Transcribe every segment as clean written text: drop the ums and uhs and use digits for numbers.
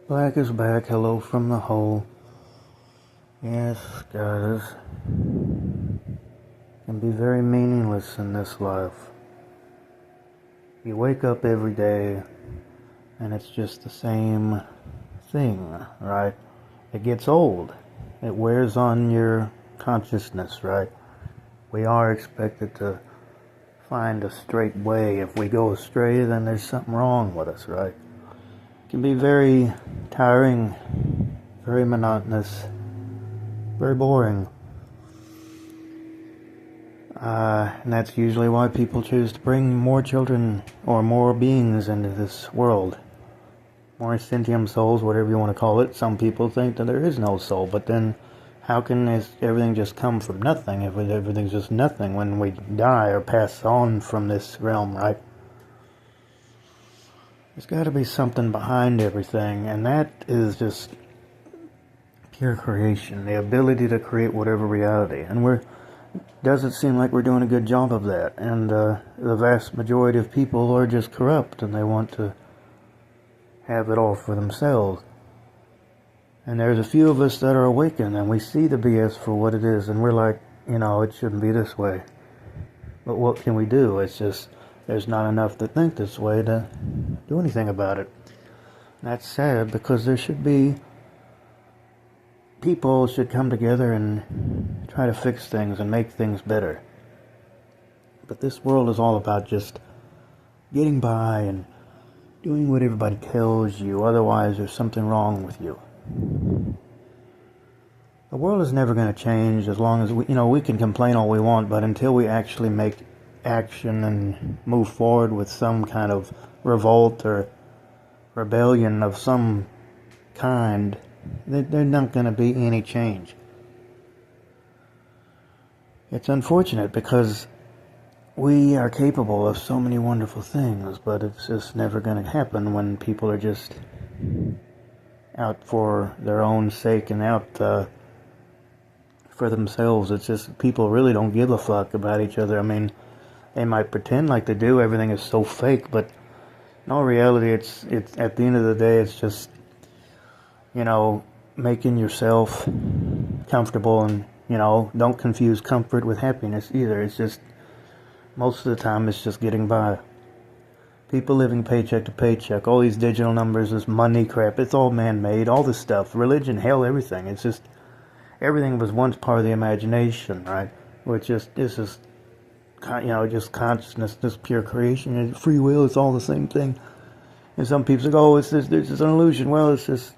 Black is back, hello from the hole. Yes, guys, can be very meaningless in this life. You wake up every day and it's just the same thing, right? It gets old. It wears on your consciousness, right? We are expected to find a straight way. If we go astray, then there's something wrong with us, right? It can be very tiring, very monotonous, very boring. And that's usually why people choose to bring more children or more beings into this world. More sentient souls, whatever you want to call it. Some people think that there is no soul, but then how can everything just come from nothing if everything's just nothing when we die or pass on from this realm, right? There's got to be something behind everything, and that is just pure creation, the ability to create whatever reality. And doesn't seem like we're doing a good job of that. And the vast majority of people are just corrupt, and they want to have it all for themselves. And there's a few of us that are awakened, and we see the BS for what it is, and we're like, it shouldn't be this way. But what can we do? It's just, there's not enough to think this way to do anything about it. And that's sad, because people should come together and try to fix things and make things better. But this world is all about just getting by and doing what everybody tells you, otherwise there's something wrong with you. The world is never going to change as long as we can complain all we want, but until we actually make action and move forward with some kind of revolt or rebellion of some kind, there's not going to be any change. It's unfortunate because we are capable of so many wonderful things, but it's just never going to happen when people are just out for their own sake and out for themselves. It's just people really don't give a fuck about each other. I mean, they might pretend like they do. Everything is so fake, but in all reality, it's at the end of the day, it's just making yourself comfortable, and don't confuse comfort with happiness either. It's just most of the time it's just getting by. People living paycheck to paycheck, all these digital numbers, this money crap, it's all man-made, all this stuff, religion, hell, everything. It's just, everything was once part of the imagination, right? Which is, this is, just consciousness, this pure creation, and free will, it's all the same thing. And some people say, oh, this is an illusion. Well, it's just,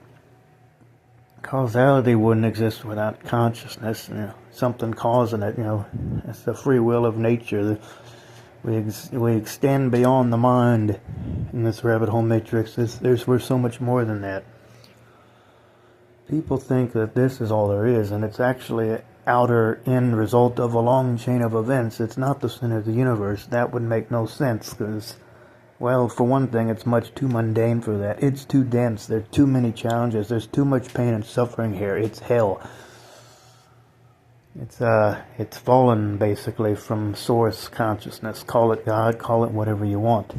causality wouldn't exist without consciousness, something causing it, it's the free will of nature. We extend beyond the mind in this rabbit hole matrix. We're so much more than that. People think that this is all there is, and it's actually an outer end result of a long chain of events. It's not the center of the universe. That would make no sense, because, well, for one thing, it's much too mundane for that. It's too dense. There are too many challenges. There's too much pain and suffering here. It's hell. It's fallen, basically, from source consciousness. Call it God, call it whatever you want.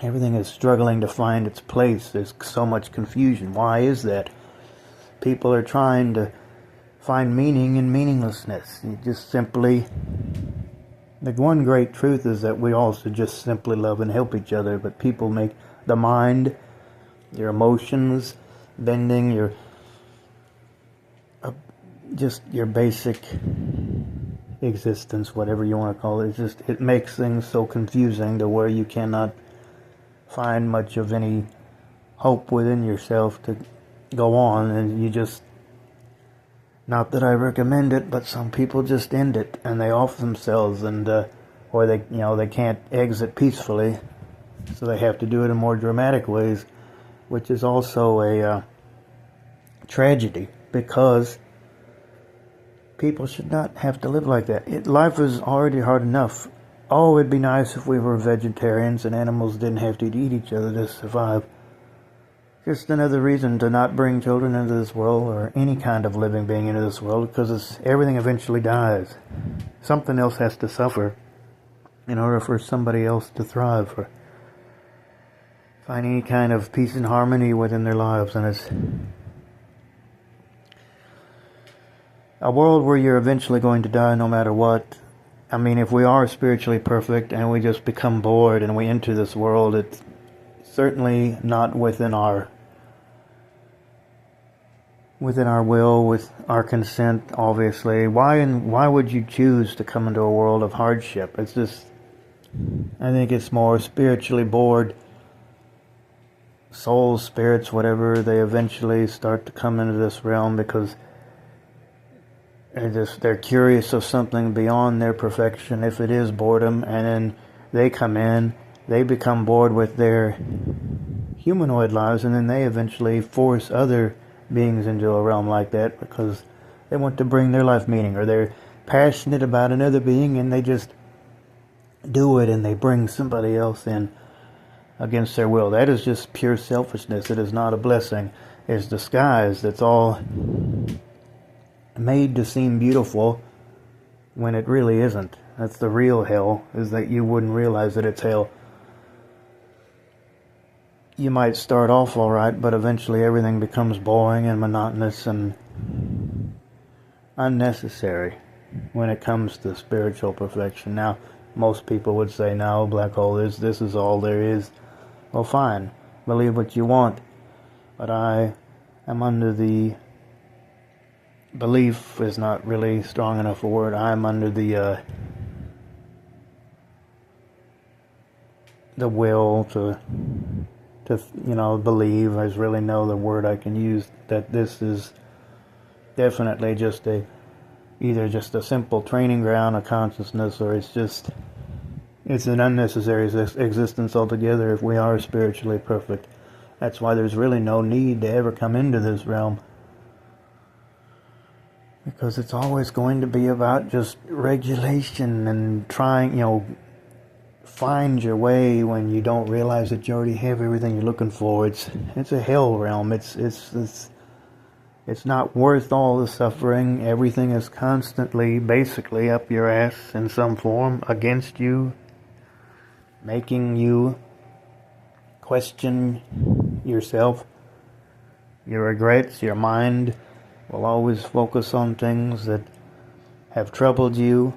Everything is struggling to find its place. There's so much confusion. Why is that? People are trying to find meaning in meaninglessness. You just simply... The one great truth is that we all should just simply love and help each other, but people make the mind, your emotions, bending your just your basic existence, whatever you want to call it. It makes things so confusing to where you cannot find much of any hope within yourself to go on, and you just, not that I recommend it, but some people just end it and they off themselves, and or they can't exit peacefully, so they have to do it in more dramatic ways, which is also a tragedy, because people should not have to live like that. Life is already hard enough. Oh, it'd be nice if we were vegetarians and animals didn't have to eat each other to survive. Just another reason to not bring children into this world, or any kind of living being into this world, because everything eventually dies. Something else has to suffer in order for somebody else to thrive. find any kind of peace and harmony within their lives. And it's a world where you're eventually going to die no matter what. I mean, if we are spiritually perfect and we just become bored and we enter this world, it's certainly not within our will, with our consent, obviously. Why would you choose to come into a world of hardship? It's just, I think it's more spiritually bored souls, spirits, whatever, they eventually start to come into this realm because they're curious of something beyond their perfection, if it is boredom, and then they come in, they become bored with their humanoid lives, and then they eventually force other beings into a realm like that because they want to bring their life meaning, or they're passionate about another being and they just do it and they bring somebody else in against their will. That is just pure selfishness. It is not a blessing. It's disguised. It's all made to seem beautiful when it really isn't. That's the real hell, is that you wouldn't realize that it's hell. You might start off alright, but eventually everything becomes boring and monotonous and unnecessary when it comes to spiritual perfection. Now, most people would say, no, black hole this is all there is. Well, fine, believe what you want, but I am under the belief is not really strong enough a word. I'm under the will to believe is really no other word I can use, that this is definitely just either just a simple training ground of consciousness, or it's an unnecessary existence altogether if we are spiritually perfect. That's why there's really no need to ever come into this realm, because it's always going to be about just regulation and trying, find your way when you don't realize that you already have everything you're looking for. It's a hell realm. It's not worth all the suffering. Everything is constantly, basically, up your ass in some form, against you, making you question yourself, your regrets. Your mind will always focus on things that have troubled you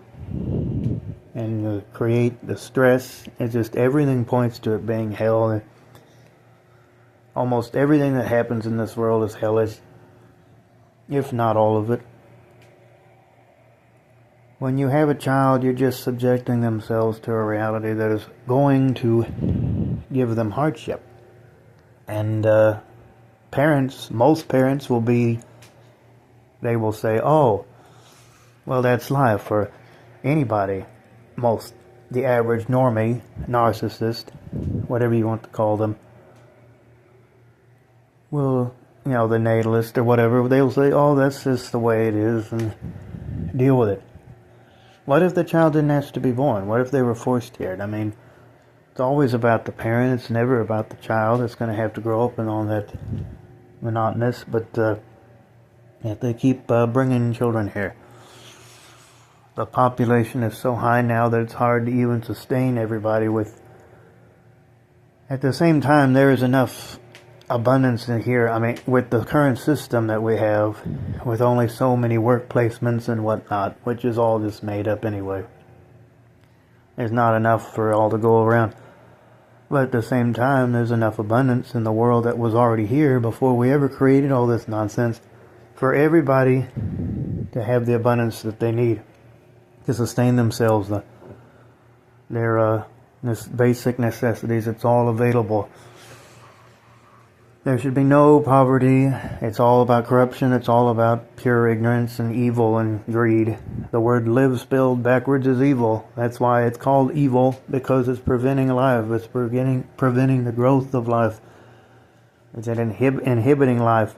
and create the stress. It's just everything points to it being hell. Almost everything that happens in this world is hellish, if not all of it. When you have a child, you're just subjecting themselves to a reality that is going to give them hardship. And most parents they will say, oh, well, that's life for anybody. The average normie, narcissist, whatever you want to call them, will, the natalist or whatever, they'll say, oh, that's just the way it is, and deal with it. What if the child didn't have to be born? What if they were forced here? I mean, it's always about the parent. It's never about the child. It's going to have to grow up and all that monotonous, but if they keep bringing children here. The population is so high now that it's hard to even sustain everybody with. At the same time, there is enough abundance in here. I mean, with the current system that we have, with only so many work placements and whatnot, which is all just made up anyway. There's not enough for all to go around. But at the same time, there's enough abundance in the world that was already here before we ever created all this nonsense for everybody to have the abundance that they need to sustain themselves, their basic necessities. It's all available. There should be no poverty. It's all about corruption. It's all about pure ignorance and evil and greed. The word live spelled backwards is evil. That's why it's called evil, because it's preventing life. It's preventing the growth of life. It's inhibiting life.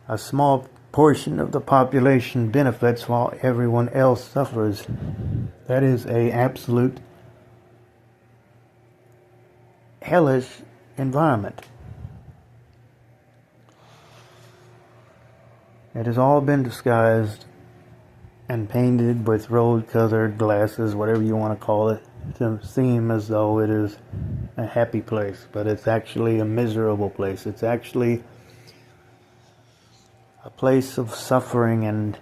A small portion of the population benefits while everyone else suffers. That is a absolute hellish environment. It has all been disguised and painted with rose-colored glasses, whatever you want to call it, to seem as though it is a happy place, but it's actually a miserable place. It's actually a place of suffering and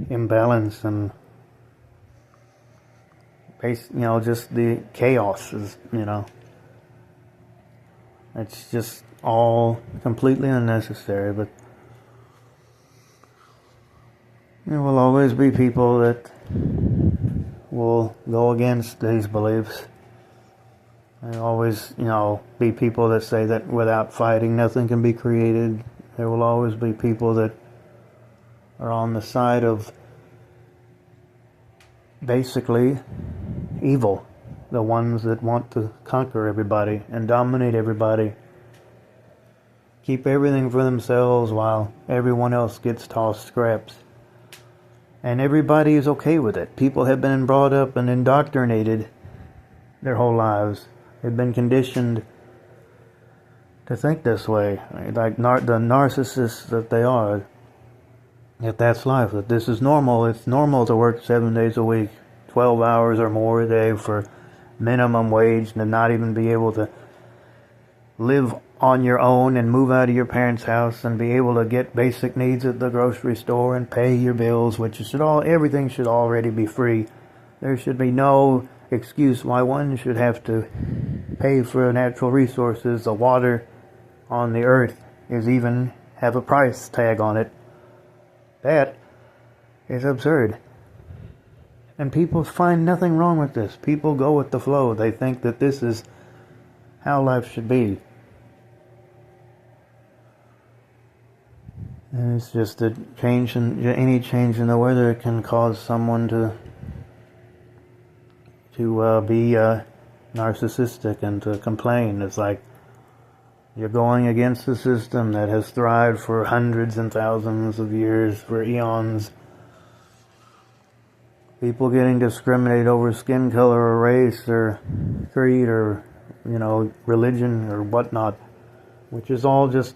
imbalance and just the chaos is, it's just all completely unnecessary. But there will always be people that will go against these beliefs. There will always, be people that say that without fighting nothing can be created. There will always be people that are on the side of basically evil, the ones that want to conquer everybody and dominate everybody, keep everything for themselves while everyone else gets tossed scraps. And everybody is okay with it. People have been brought up and indoctrinated their whole lives. They've been conditioned to think this way, like the narcissists that they are. That that's life, that this is normal. It's normal to work 7 days a week, 12 hours or more a day for minimum wage, and to not even be able to live on your own and move out of your parents' house and be able to get basic needs at the grocery store and pay your bills, everything should already be free. There should be no excuse why one should have to pay for natural resources. The water on the earth have a price tag on it. That is absurd. And people find nothing wrong with this. People go with the flow. They think that this is how life should be. And it's just that any change in the weather can cause someone to be narcissistic and to complain. It's like you're going against a system that has thrived for hundreds and thousands of years, for eons. People getting discriminated over skin color or race or creed or, religion or whatnot, which is all just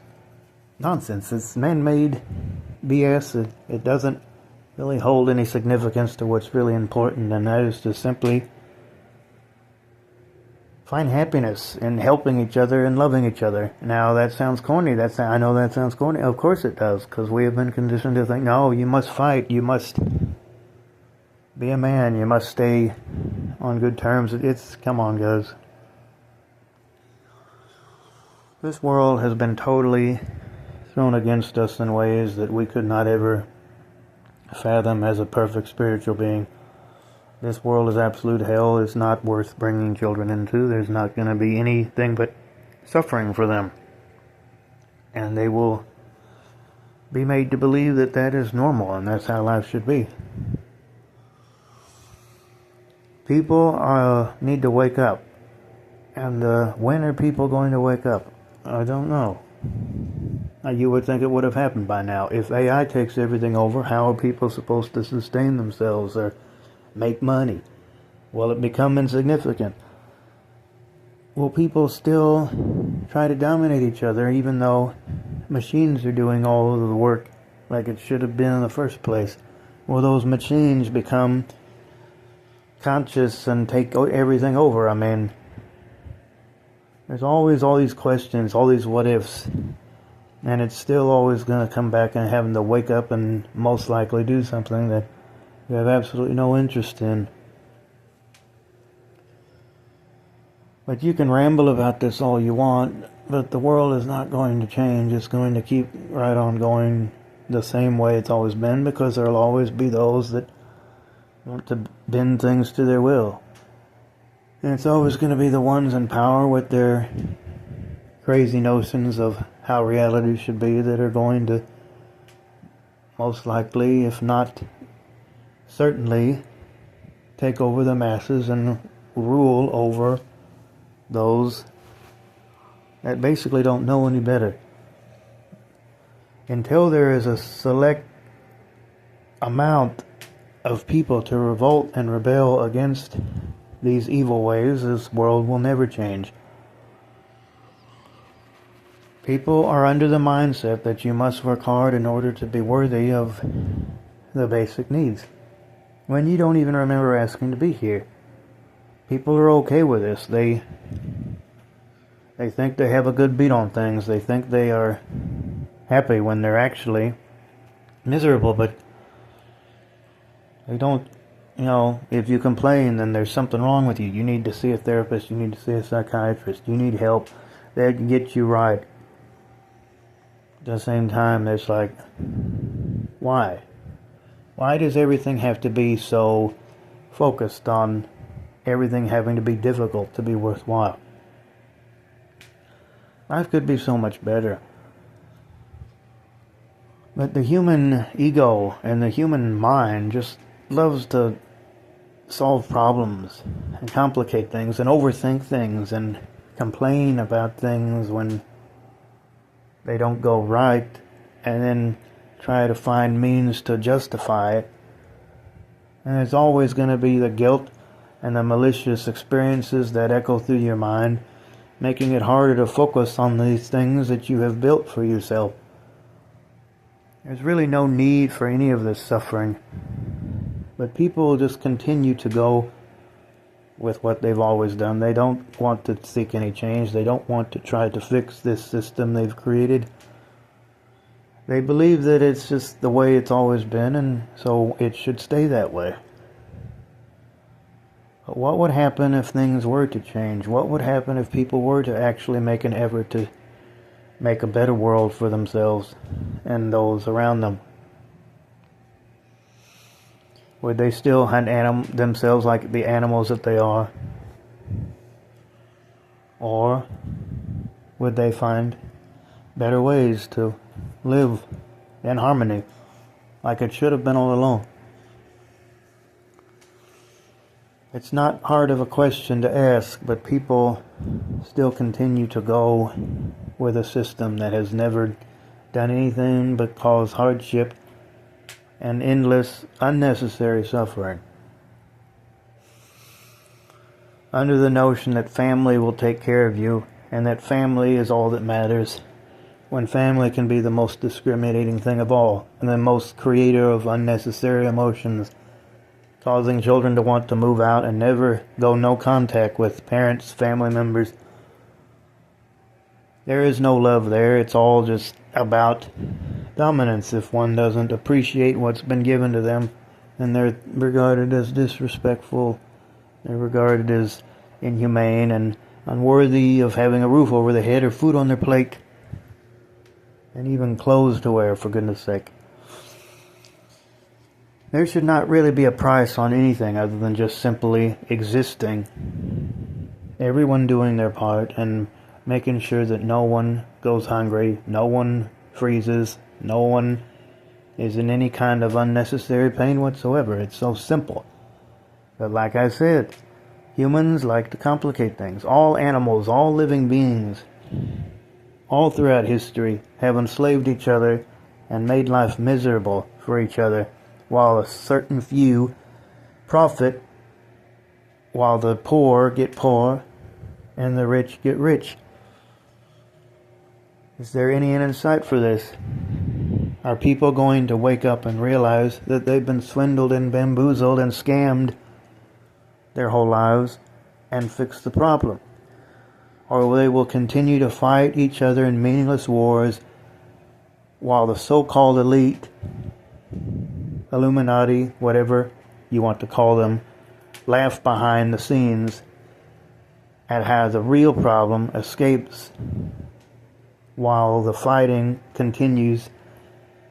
nonsense. It's man-made BS. It doesn't really hold any significance to what's really important, and that is to simply find happiness in helping each other and loving each other. Now, that sounds corny. I know that sounds corny. Of course it does, because we have been conditioned to think, no, you must fight. You must be a man. You must stay on good terms. Come on, guys. This world has been totally thrown against us in ways that we could not ever fathom as a perfect spiritual being. This world is absolute hell. It's not worth bringing children into. There's not going to be anything but suffering for them. And they will be made to believe that that is normal and that's how life should be. People need to wake up. And when are people going to wake up? I don't know. You would think it would have happened by now. If AI takes everything over, how are people supposed to sustain themselves or make money? Will it become insignificant? Will people still try to dominate each other even though machines are doing all of the work like it should have been in the first place? Will those machines become conscious and take everything over? I mean, there's always all these questions, all these what ifs, and it's still always going to come back and having to wake up and most likely do something that you have absolutely no interest in. But you can ramble about this all you want, but the world is not going to change. It's going to keep right on going the same way it's always been, because there will always be those that want to bend things to their will. And it's always going to be the ones in power with their crazy notions of how reality should be that are going to most likely, if not certainly, take over the masses and rule over those that basically don't know any better. Until there is a select amount of people to revolt and rebel against these evil ways, this world will never change. People are under the mindset that you must work hard in order to be worthy of the basic needs, when you don't even remember asking to be here. People are okay with this. They They think they have a good beat on things. They think they are happy when they're actually miserable, but they don't, if you complain, then there's something wrong with you. You need to see a therapist. You need to see a psychiatrist. You need help. They can get you right. At the same time, it's like, why? Why does everything have to be so focused on everything having to be difficult to be worthwhile? Life could be so much better. But the human ego and the human mind just loves to solve problems and complicate things and overthink things and complain about things when they don't go right, and then try to find means to justify it. And it's always going to be the guilt and the malicious experiences that echo through your mind, making it harder to focus on these things that you have built for yourself. There's really no need for any of this suffering. But people just continue to go with what they've always done. They don't want to seek any change. They don't want to try to fix this system they've created. They believe that it's just the way it's always been, and so it should stay that way. But what would happen if things were to change? What would happen if people were to actually make an effort to make a better world for themselves and those around them? Would they still hunt themselves like the animals that they are? Or would they find better ways to live in harmony like it should have been all along? It's not hard of a question to ask, but people still continue to go with a system that has never done anything but cause hardship and endless, unnecessary suffering. Under the notion that family will take care of you and that family is all that matters, when family can be the most discriminating thing of all and the most creator of unnecessary emotions, causing children to want to move out and never go no contact with parents, family members. There is no love there. It's all just about dominance. If one doesn't appreciate what's been given to them, then they're regarded as disrespectful. They're regarded as inhumane and unworthy of having a roof over their head or food on their plate, and even clothes to wear, for goodness sake. There should not really be a price on anything other than just simply existing. Everyone doing their part and making sure that no one goes hungry, no one freezes, no one is in any kind of unnecessary pain whatsoever. It's so simple. But like I said, humans like to complicate things. All animals, all living beings, all throughout history have enslaved each other and made life miserable for each other, while a certain few profit, while the poor get poor and the rich get rich. Is there any end in sight for this? Are people going to wake up and realize that they've been swindled and bamboozled and scammed their whole lives and fix the problem? Or they will continue to fight each other in meaningless wars while the so-called elite, Illuminati, whatever you want to call them, laugh behind the scenes at how the real problem escapes while the fighting continues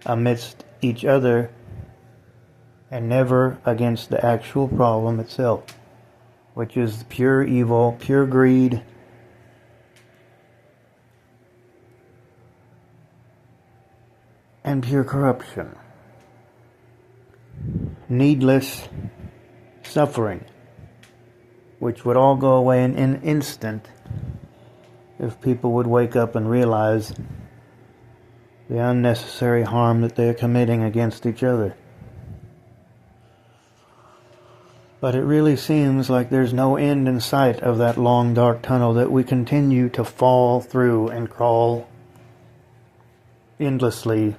amidst each other and never against the actual problem itself, which is pure evil, pure greed, and pure corruption. Needless suffering, which would all go away in an instant if people would wake up and realize the unnecessary harm that they're committing against each other. But it really seems like there's no end in sight of that long dark tunnel that we continue to fall through and crawl endlessly.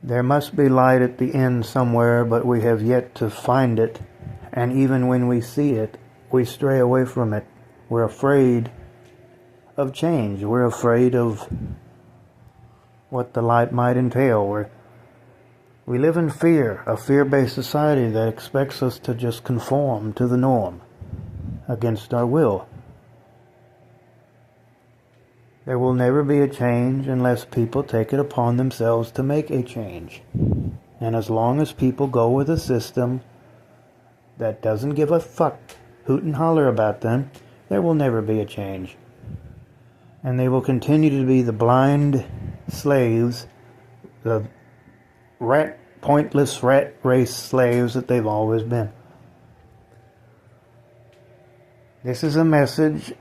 There must be light at the end somewhere, but we have yet to find it. And even when we see it, we stray away from it. We're afraid of change. We're afraid of what the light might entail. We live in fear, a fear-based society that expects us to just conform to the norm against our will. There will never be a change unless people take it upon themselves to make a change. And as long as people go with a system that doesn't give a fuck, hoot and holler about them, there will never be a change. And they will continue to be the blind slaves, the pointless rat race slaves that they've always been. This is a message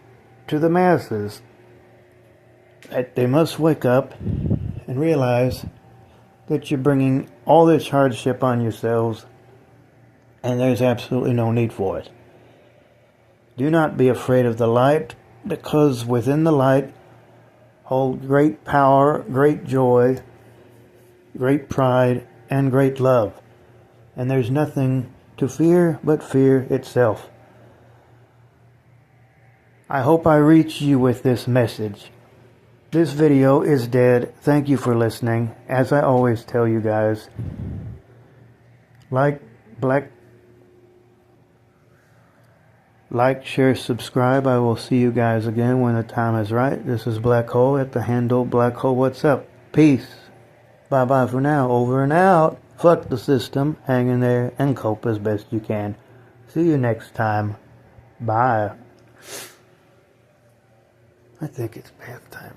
to the masses that they must wake up and realize that you're bringing all this hardship on yourselves and there's absolutely no need for it. Do not be afraid of the light, because within the light hold great power, great joy, great pride, and great love. And there's nothing to fear but fear itself. I hope I reach you with this message. This video is dead. Thank you for listening. As I always tell you guys, like, share, subscribe. I will see you guys again when the time is right. This is Black Hole at the handle Black Hole What's Up. Peace. Bye-bye for now. Over and out. Fuck the system. Hang in there and cope as best you can. See you next time. Bye. I think it's bath time.